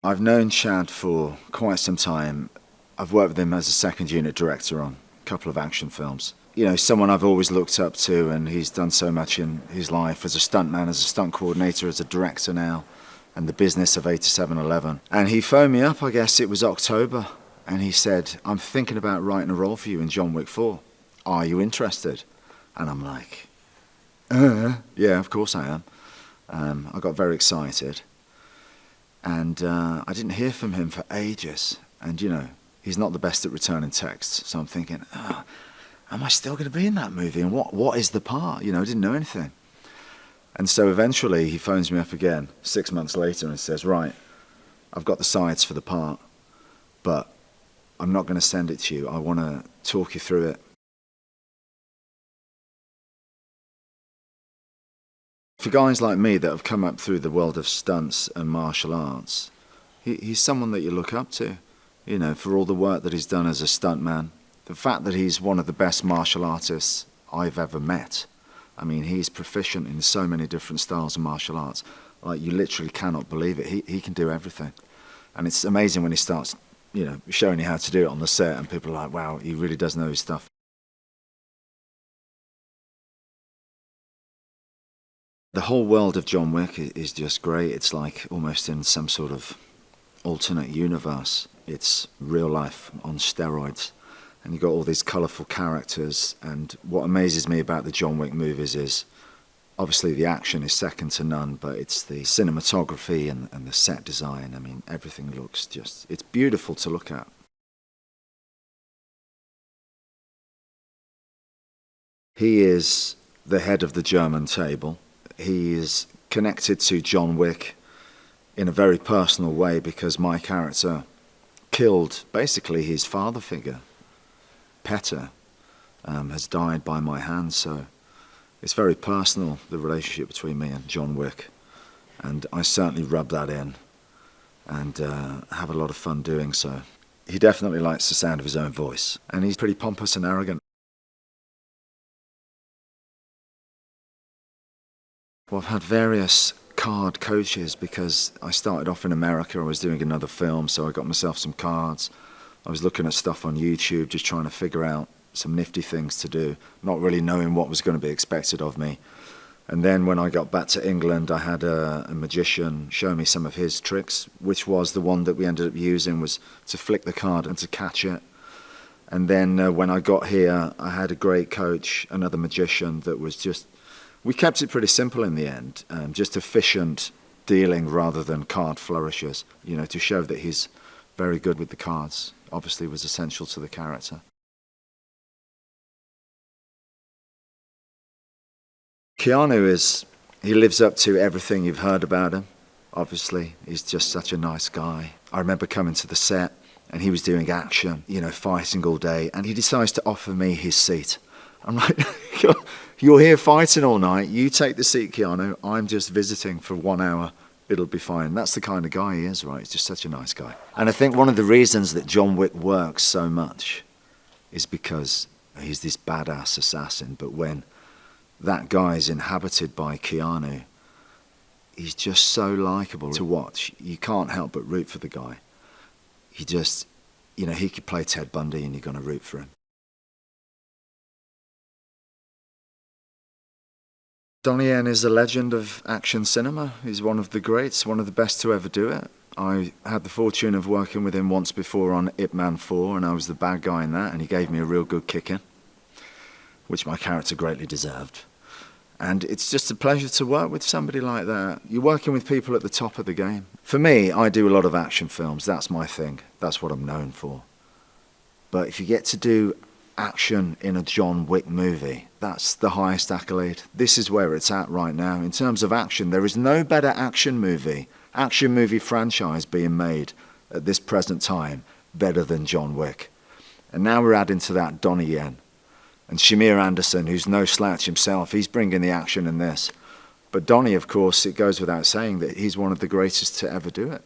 I've known Chad for quite some time. I've worked with him as a second unit director on a couple of action films. You know, someone I've always looked up to, and he's done so much in his life as a stuntman, as a stunt coordinator, as a director now, and the business of 8711. And he phoned me up, I guess it was October, and he said, I'm thinking about writing a role for you in John Wick 4. Are you interested? And I'm like, yeah, of course I am. I got very excited. And I didn't hear from him for ages. And, you know, he's not the best at returning texts. So I'm thinking, am I still going to be in that movie? And what is the part? You know, I didn't know anything. And so eventually he phones me up again 6 months later and says, right, I've got the sides for the part, but I'm not going to send it to you. I want to talk you through it. For guys like me that have come up through the world of stunts and martial arts, he's someone that you look up to, you know, for all the work that he's done as a stuntman. The fact that he's one of the best martial artists I've ever met. I mean, he's proficient in so many different styles of martial arts. Like, you literally cannot believe it. He can do everything. And it's amazing when he starts, you know, showing you how to do it on the set, and people are like, wow, he really does know his stuff. The whole world of John Wick is just great. It's like almost in some sort of alternate universe. It's real life on steroids. And you've got all these colourful characters. And what amazes me about the John Wick movies is, obviously the action is second to none, but it's the cinematography and the set design. I mean, everything looks just, it's beautiful to look at. He is the head of the German table. He is connected to John Wick in a very personal way because my character killed basically his father figure. Petter has died by my hand, so it's very personal, the relationship between me and John Wick. And I certainly rub that in and have a lot of fun doing so. He definitely likes the sound of his own voice, and he's pretty pompous and arrogant. Well, I've had various card coaches because I started off in America. I was doing another film, so I got myself some cards. I was looking at stuff on YouTube, just trying to figure out some nifty things to do, not really knowing what was going to be expected of me. And then when I got back to England, I had a magician show me some of his tricks, which was the one that we ended up using, was to flick the card and to catch it. And then when I got here, I had a great coach, another magician that was just... We kept it pretty simple in the end, just efficient dealing rather than card flourishes, you know, to show that he's very good with the cards. Obviously was essential to the character. Keanu he lives up to everything you've heard about him, obviously. He's just such a nice guy. I remember coming to the set and he was doing action, you know, fighting all day, and he decides to offer me his seat. I'm like, you're here fighting all night, you take the seat, Keanu, I'm just visiting for 1 hour, it'll be fine. That's the kind of guy he is, right? He's just such a nice guy. And I think one of the reasons that John Wick works so much is because he's this badass assassin, but when that guy is inhabited by Keanu, he's just so likable to watch. You can't help but root for the guy. He just, you know, he could play Ted Bundy and you're going to root for him. Donnie Yen is a legend of action cinema. He's one of the greats, one of the best to ever do it. I had the fortune of working with him once before on Ip Man 4, and I was the bad guy in that, and he gave me a real good kicking, which my character greatly deserved. And it's just a pleasure to work with somebody like that. You're working with people at the top of the game. For me, I do a lot of action films. That's my thing. That's what I'm known for. But if you get to do action in a John Wick movie, that's the highest accolade. This is where it's at right now. In terms of action, there is no better action movie franchise being made at this present time better than John Wick. And now we're adding to that Donnie Yen. And Shamir Anderson, who's no slouch himself, he's bringing the action in this. But Donnie, of course, it goes without saying that he's one of the greatest to ever do it.